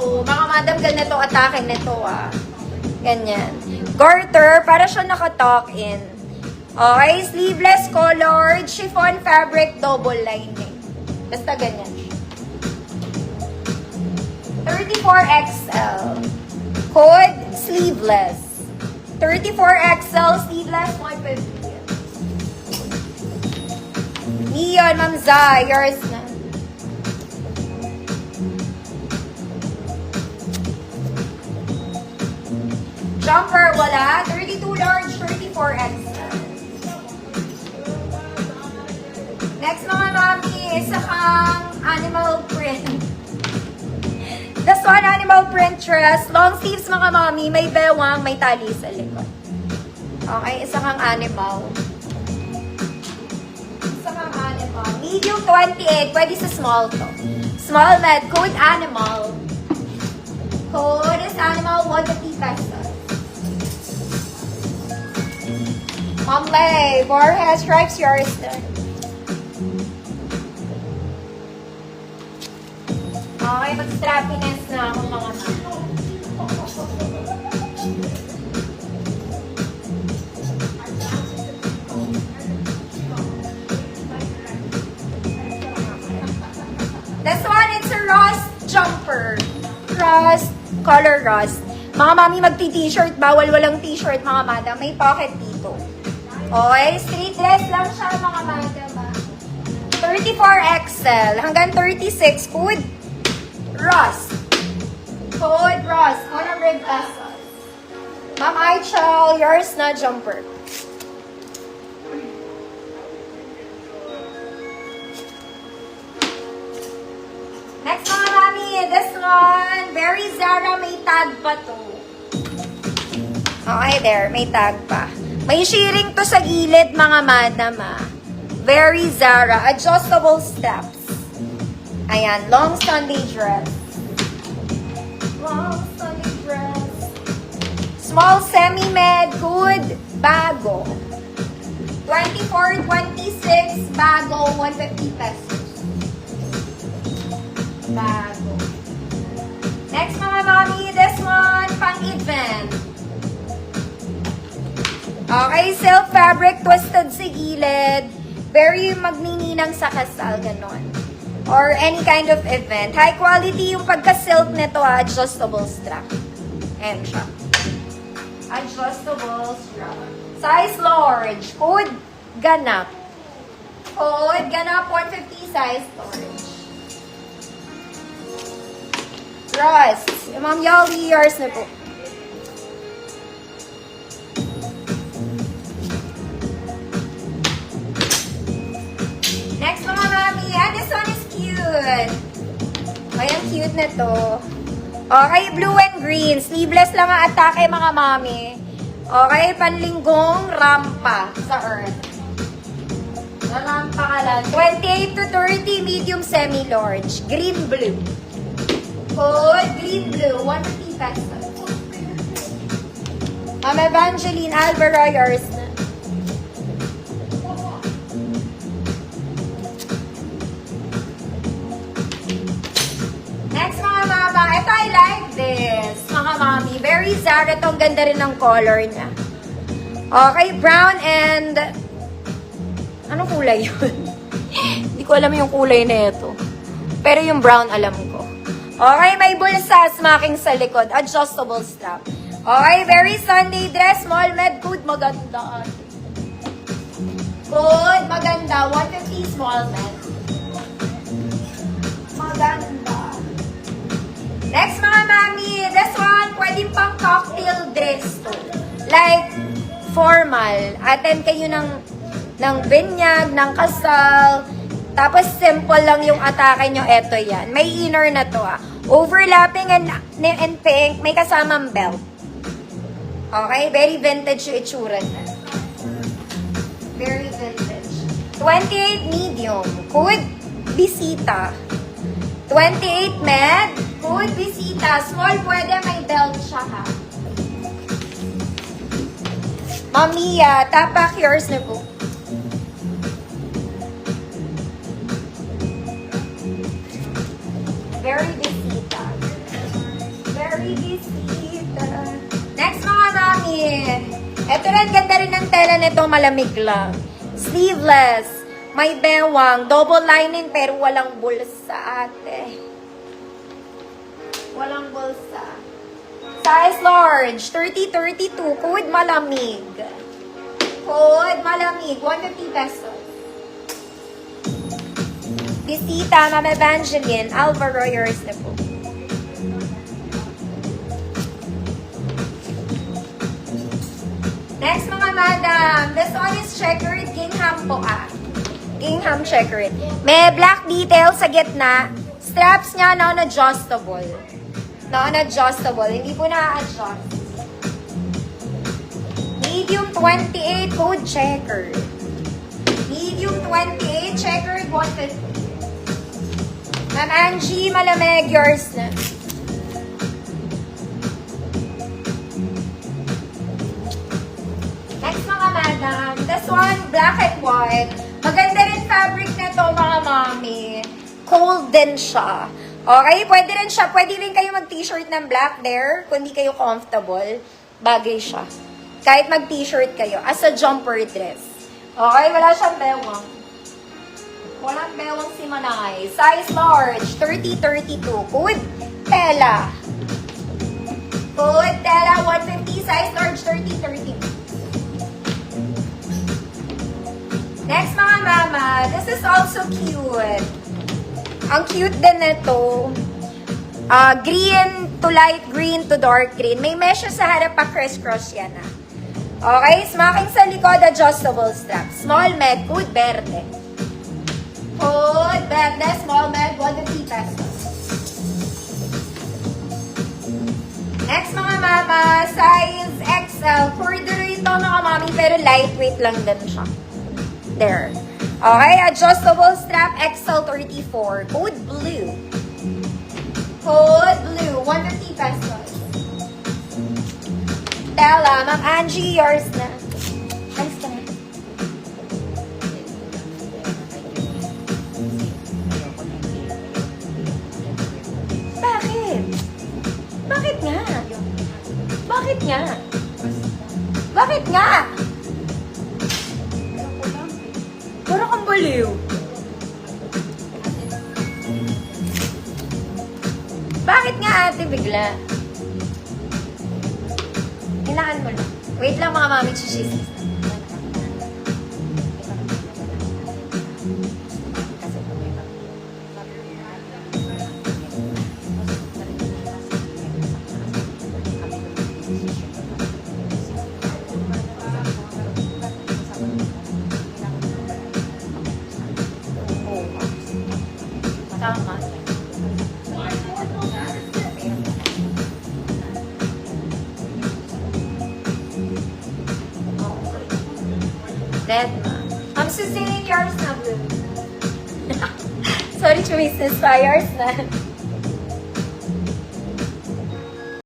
So, mga madam, ganito atake nito ah. Ganyan. Garter, para siya naka-tuck in. Okay, sleeveless colored, chiffon fabric, double lining. Basta ganyan. 34XL. Code, sleeveless. 34XL, sleeveless, 150. Neon, Ma'am Zai, yours na. Jumper, wala. 32 large, 34XL. Next mga mami, isa kang animal print. This one, animal print dress. Long sleeves mga mami, may bewang, may tali sa likod. Okay, isa kang animal. Isa kang animal. Medium 28, pwede sa small to. Small med, code animal. Code is animal, 150 pesos. Mom Lay, forehead stripes, yours done. Okay, mag-strappiness na ako mga mami. This one, it's a rust jumper. Rust, color rust. Mga mami, magti-t-shirt. Bawal walang t-shirt, mga madam. May pocket dito. Okay, straight dress lang siya, mga madam. 34XL hanggang 36. Code Rust. Code Rust. 100 pesos. Ma'am Aichel, yours na jumper. Next mga mami, this one, very Zara, may tag pa to. Okay, there, may tag pa. May shearing to sa gilid, mga madam, ah. Very Zara, adjustable straps. Ayan, long Sunday dress. Long Sunday dress. Small semi-med, good, bago. 24, 26, bago, 150 pesos. Bago. Next mga mami, this one, pang-event. Okay, silk fabric, twisted sa gilid. Very magnininang sa kasal, ganon. Or any kind of event. High quality yung pagka-silk nito, adjustable strap. Ayan siya. Adjustable strap. Size large. Code ganap. Code ganap, 150 size large. Rust. Ma'am Yali, yours na po. Next mga mami, this one is cute. Ay, ang cute na to. Okay, blue and green. Sleeveless lang ang atake mga mami. Okay, panlinggong rampa sa earth. Rampa ka lang. 28 to 30, medium semi-large. Green blue. Code green blue, 150 pesos. Ma'am Evangeline Alvaro, yours na. Next mga mama, ito I like this. Mga mami, very Zara to. Ang ganda rin ng color niya. Okay, brown and... Anong kulay yun? Hindi ko alam yung kulay na ito. Pero yung brown alam ko. Okay, may bulsa, smacking sa likod. Adjustable strap. Okay, very Sunday dress. Small med, good, maganda. Good, maganda. 150 small med. Maganda. Next mga mami, this one, pwede pang cocktail dress to. Like, formal. Attend kayo ng binyag, ng kasal. Tapos simple lang yung atake nyo. Eto yan. May inner na to ah. Overlapping and pink. May kasamang belt. Okay? Very vintage yung itsura na. Very vintage. 28 medium. Code bisita. 28 med. Code bisita. Small pwede may belt siya ha. Mamiya, tapak yours na po. Very bisita. Bibisita. Next mga mami. Ito rin, ganda rin ng tela nito, malamig lang. Sleeveless. May bewang. Double lining pero walang bulsa ate. Walang bulsa. Size large. 30-32. Code malamig. Code malamig. 150 pesos. Bisita, Ma'am Evangeline. Alvaro, yours na po. Next mga madam, this one is checkered gingham po Gingham checkered. May black detail sa gitna. Straps niya non-adjustable. Non-adjustable. Hindi po na-adjust. Medium 28, code checkered. Medium 28, checkered 150. Ma'am Angie, malamig, yours na. Next mga madam, this one, black and white. Maganda rin fabric na to mga mami. Cold din siya. Okay, pwede rin kayo mag-t-shirt ng black there, kung di kayo comfortable. Bagay siya. Kahit mag-t-shirt kayo, as a jumper dress. Okay, wala siyang bewang. Walang bewang si Manay. Size large, 30-32. Code tela. Code tela, 150. Size large, 30-32. Next mga mama, this is also cute. Ang cute din nito. Green to light green to dark green. May mesh sa harap pa, crisscross yan ah. Okay, smacking sa likod, adjustable strap. Small med, code verde. Code verde, small med, 150 pesos. Next mga mama, size XL. Corduroy ito mga mami, pero lightweight lang din siya. There. Okay, adjustable strap XL34. Code blue. Code blue, 150 pesos. Tela, Ma'am Angie, yours na. Alis ka na. Bakit? Bakit nga? Bakit nga? Bakit nga? Para kang baliw. Bakit nga ate bigla? Kailangan mo lang. Wait lang mga mami, chichisis. Tama. Dead ma. I'm Suzanne, yours na blue. Sorry, choices pa, yours na.